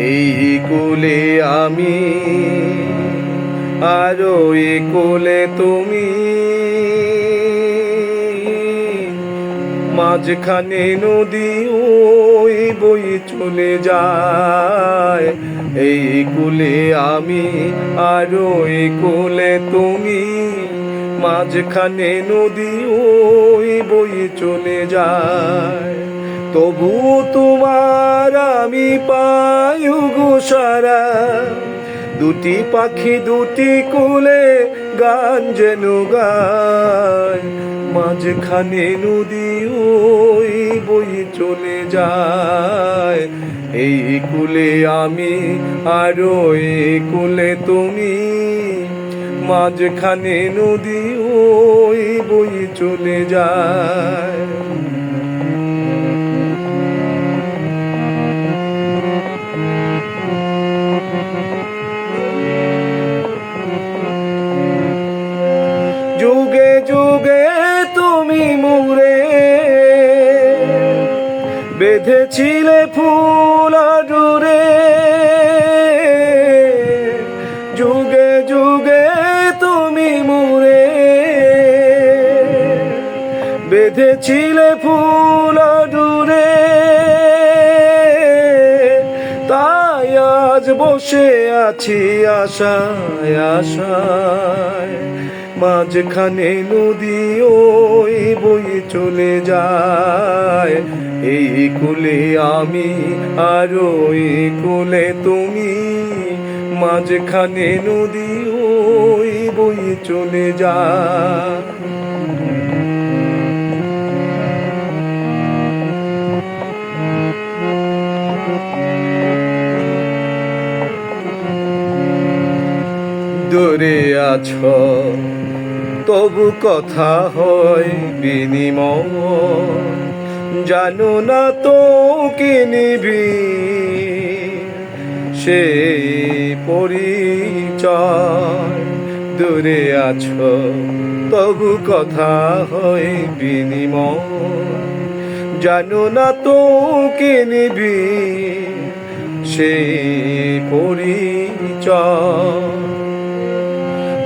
এই কোলে আমি আরো এই কোলে তুমি, মাঝখানে নদী ওই বই চলে যায়। এই কোলে আমি আরো এই কোলে তুমি, মাঝখানে নদী ওই বই চলে যায়। তবু তোমার আমি পাই গো সারা, দুটি পাখি দুটি কোলে গান যেন গায়। মাঝখানে নদী ওই বই চলে যায়। এই কুলে আমি আরো এই কুলে তুমি, মাঝখানে নদী ওই বই চলে যায়। যুগে যুগে তুমি মুরে বেঁধেছিলে ফুল ডোরে, যুগে যুগে তুমি মুরে বেঁধেছিলে ফুল ডোরে। তাই আজ বসে আছি আশায় আশায়, মাঝখানে নদী ওই বই চলে যায়। এই কুলে আমি আরো এই কুলে তুমি, মাঝখানে নদী ওই বই চলে যায়। দূরে আছো তবু কথা হয় বিনিময়, জানো না তো কি নিবি সে পরিচয়। দূরে আছো তবু কথা হয় বিনিময়, জানো না তো কি নিবি সে পরিচয়।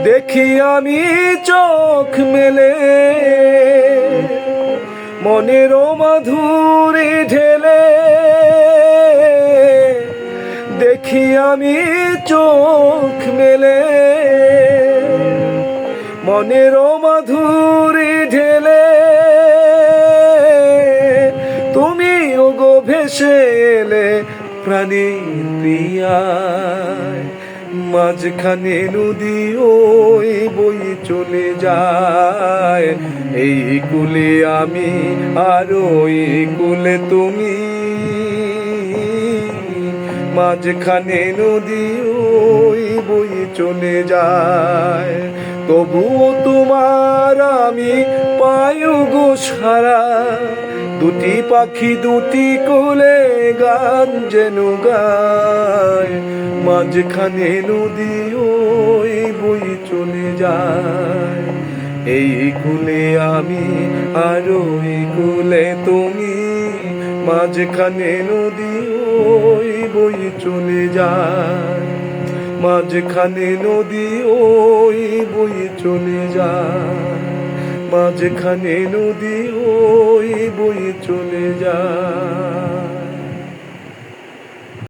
দেখি আমি চোখ মেলে মনের মাধুরী ঢেলে, দেখি আমি চোখ মেলে মনের মাধুরী ঢেলে। তুমি ওগো ভেসে এলে প্রাণীর প্রিয়ায়, মাঝখানে নদী ওই বই চলে যায়। এই কুলে আমি আরো এই কুলে তুমি, মাঝখানে নদী ওই বই চলে যায়। তবুও তোমার আমি পাই গো সারা, দুটি পাখি দুটি কোলে গান যেন গায়। মাঝখানে নদী ওই বই চলে যায়। এই কুলে আমি আরো এই কুলে তুমি, মাঝখানে নদী ওই বই চলে যায়। মাঝখানে নদী ওই বই চলে যায়। মাঝখানে নদী ওই বই চলে যায়।